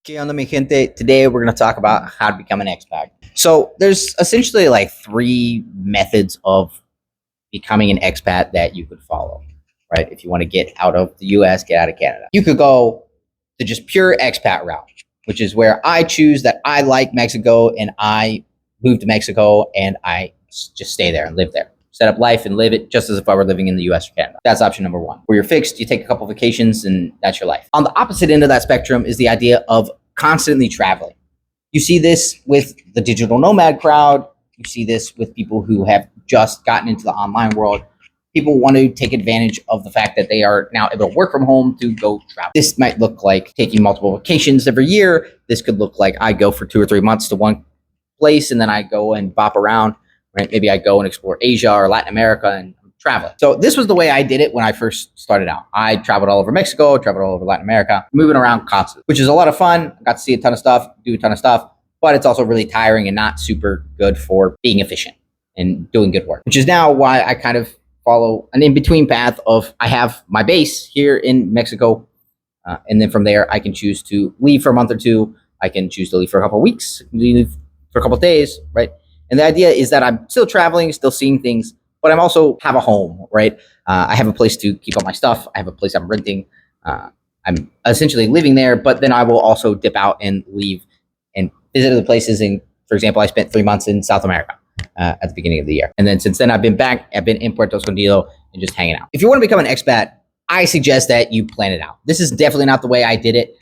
¿Qué onda, mi gente? Today we're going to talk about how to become an expat. So there's essentially like three methods of becoming an expat that you could follow, right? If you want to get out of the US, get out of Canada. You could go the just pure expat route, which is where I choose that I like Mexico and I move to Mexico and I just stay there and live there. Set up life and live it just as if I were living in the US or Canada. That's option number one. Where you're fixed, you take a couple vacations and that's your life. On the opposite end of that spectrum is the idea of constantly traveling. You see this with the digital nomad crowd. You see this with people who have just gotten into the online world. People want to take advantage of the fact that they are now able to work from home to go travel. This might look like taking multiple vacations every year. This could look like I go for 2 or 3 months to one place and then I go and bop around, right? Maybe I go and explore Asia or Latin America and traveling. So this was the way I did it when I first started out. I traveled all over Mexico, traveled all over Latin America, moving around constantly, which is a lot of fun. I got to see a ton of stuff, do a ton of stuff, but it's also really tiring and not super good for being efficient and doing good work, which is now why I kind of follow an in-between path of I have my base here in Mexico. And then from there, I can choose to leave for a month or two. I can choose to leave for a couple of weeks, leave for a couple of days, right? And the idea is that I'm still traveling, still seeing things, but I'm also have a home, right? I have a place to keep all my stuff. I have a place I'm renting. I'm essentially living there, but then I will also dip out and leave and visit other places. And for example, I spent 3 months in South America at the beginning of the year. And then since then, I've been back. I've been in Puerto Escondido and just hanging out. If you want to become an expat, I suggest that you plan it out. This is definitely not the way I did it.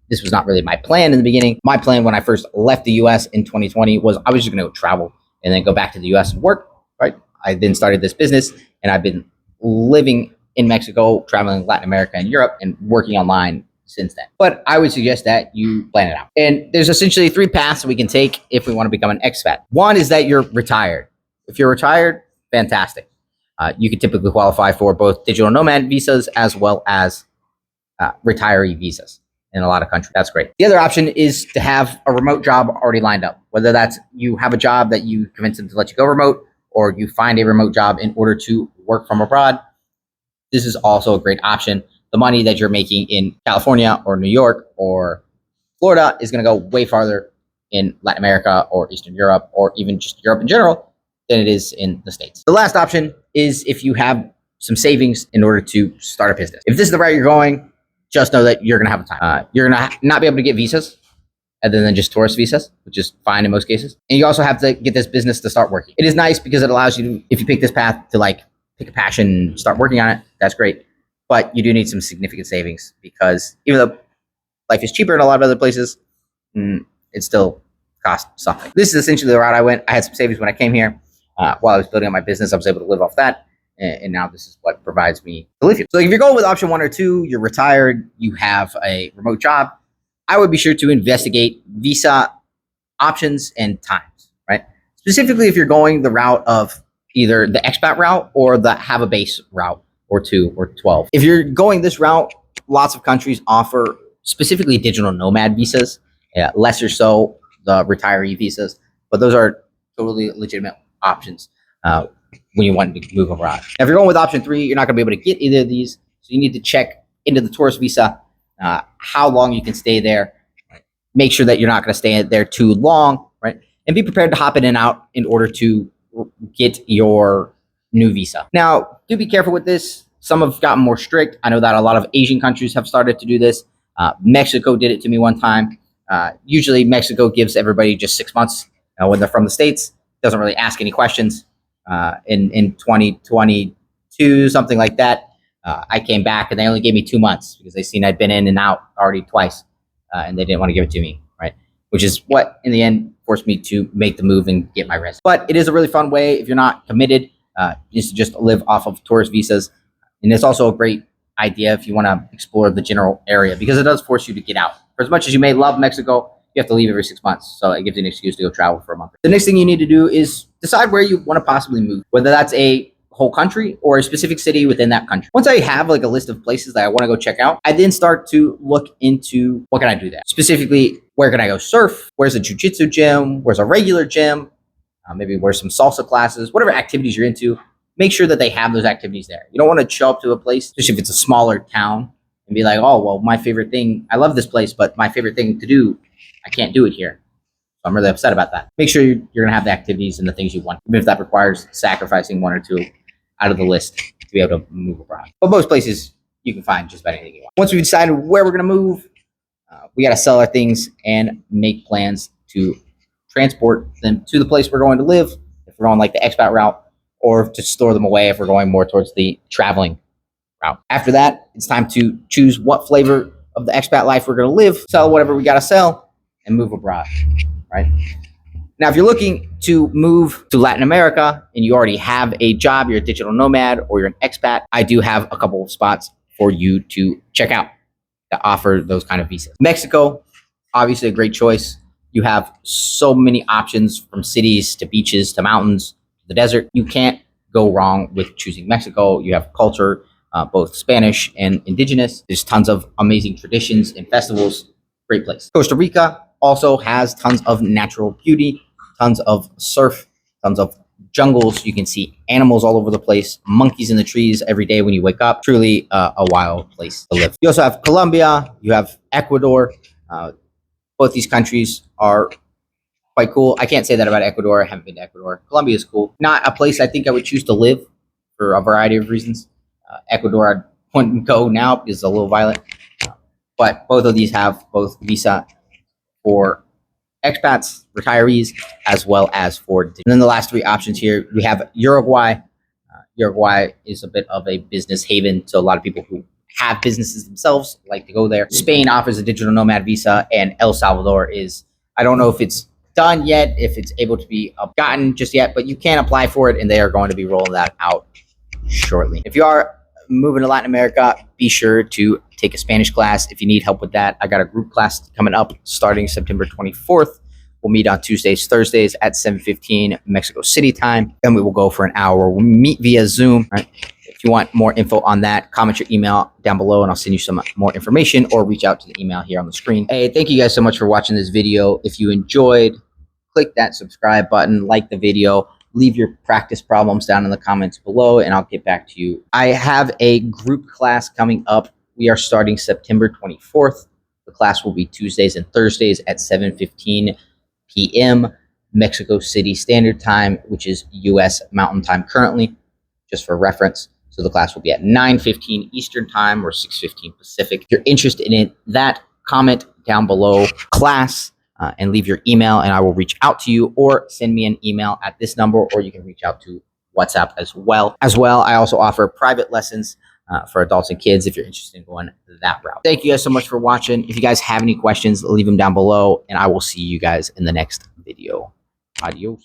This was not really my plan in the beginning. My plan when I first left the US in 2020 was I was just going to go travel and then go back to the US and work, right? I then started this business and I've been living in Mexico, traveling Latin America and Europe and working online since then. But I would suggest that you plan it out. And there's essentially 3 paths we can take if we want to become an expat. One is that you're retired. If you're retired, fantastic. You can typically qualify for both digital nomad visas as well as retiree visas in a lot of countries. That's great. The other option is to have a remote job already lined up, whether that's you have a job that you convince them to let you go remote, or you find a remote job in order to work from abroad. This is also a great option. The money that you're making in California or New York or Florida is going to go way farther in Latin America or Eastern Europe or even just Europe in general than it is in the States. The last option is if you have some savings in order to start a business. If this is the route you're going, just know that you're going to have a time. You're going to not be able to get visas other than just tourist visas, which is fine in most cases. And you also have to get this business to start working. It is nice because it allows you to, if you pick this path to like pick a passion and start working on it, that's great. But you do need some significant savings because even though life is cheaper in a lot of other places, it still costs something. This is essentially the route I went. I had some savings when I came here. While I was building up my business, I was able to live off that. And now this is what provides me to live here. So if you're going with option 1 or 2, you're retired, you have a remote job, I would be sure to investigate visa options and times, right? Specifically, if you're going the route of either the expat route or the have a base route or 2 or 12. If you're going this route, lots of countries offer specifically digital nomad visas, lesser so the retiree visas, but those are totally legitimate options when you want to move abroad. Now, if you're going with option 3, you're not going to be able to get either of these, so you need to check into the tourist visa how long you can stay there. Make sure that you're not going to stay there too long, right? And be prepared to hop in and out in order to get your new visa. Now, do be careful with this. Some have gotten more strict. I know that a lot of Asian countries have started to do this. Mexico did it to me one time. Usually Mexico gives everybody just 6 months when they're from the States. Doesn't really ask any questions. In 2022, something like that, I came back and they only gave me 2 months because they seen I'd been in and out already twice, and they didn't want to give it to me, right? Which is what, in the end, forced me to make the move and get my residence. But it is a really fun way if you're not committed, is to just live off of tourist visas. And it's also a great idea if you want to explore the general area because it does force you to get out. For as much as you may love Mexico, you have to leave every 6 months. So it gives you an excuse to go travel for a month. The next thing you need to do is decide where you want to possibly move, whether that's a whole country or a specific city within that country. Once I have like a list of places that I want to go check out, I then start to look into what can I do there. Specifically, where can I go surf? Where's a jiu-jitsu gym? Where's a regular gym? Maybe where's some salsa classes? Whatever activities you're into, make sure that they have those activities there. You don't want to show up to a place, especially if it's a smaller town, and be like, oh, well, my favorite thing, I love this place, but my favorite thing to do, I can't do it here. So I'm really upset about that. Make sure you're going to have the activities and the things you want, even if that requires sacrificing one or two out of the list to be able to move abroad. But most places, you can find just about anything you want. Once we've decided where we're going to move, we got to sell our things and make plans to transport them to the place we're going to live, if we're going like the expat route, or to store them away if we're going more towards the traveling route. After that, it's time to choose what flavor of the expat life we're going to live, sell whatever we got to sell, and move abroad, right? Now, if you're looking to move to Latin America and you already have a job, you're a digital nomad or you're an expat, I do have a couple of spots for you to check out that offer those kind of visas. Mexico, obviously a great choice. You have so many options, from cities to beaches to mountains to the desert. You can't go wrong with choosing Mexico. You have culture, both Spanish and indigenous. There's tons of amazing traditions and festivals. Great place. Costa Rica also has tons of natural beauty, tons of surf, tons of jungles. You can see animals all over the place, monkeys in the trees every day when you wake up. Truly a wild place to live. You also have Colombia, you have Ecuador. Both these countries are quite cool. I can't say that about Ecuador. I haven't been to Ecuador. Colombia is cool. Not a place I think I would choose to live for a variety of reasons. Ecuador, I wouldn't go now because it's a little violent. But both of these have both visa for expats, retirees, as well as for. And then the last three options here, we have Uruguay. Uruguay is a bit of a business haven, so a lot of people who have businesses themselves like to go there. Spain offers a digital nomad visa, and El Salvador is, I don't know if it's done yet, if it's able to be gotten just yet, but you can apply for it, and they are going to be rolling that out shortly. If you are moving to Latin America, be sure to take a Spanish class if you need help with that. I got a group class coming up starting September 24th. We'll meet on Tuesdays, Thursdays at 7:15 Mexico City time. Then we will go for an hour. We'll meet via Zoom. Right? If you want more info on that, comment your email down below and I'll send you some more information, or reach out to the email here on the screen. Hey, thank you guys so much for watching this video. If you enjoyed, click that subscribe button, like the video, leave your practice problems down in the comments below, and I'll get back to you. I have a group class coming up. We are starting September 24th. The class will be Tuesdays and Thursdays at 7:15 p.m. Mexico City Standard Time, which is U.S. Mountain Time currently, just for reference. So the class will be at 9:15 Eastern Time or 6:15 Pacific. If you're interested in that, comment down below class and leave your email, and I will reach out to you, or send me an email at this number, or you can reach out to WhatsApp as well. I also offer private lessons for adults and kids if you're interested in going that route. Thank you guys so much for watching. If you guys have any questions, leave them down below, and I will see you guys in the next video. Adios.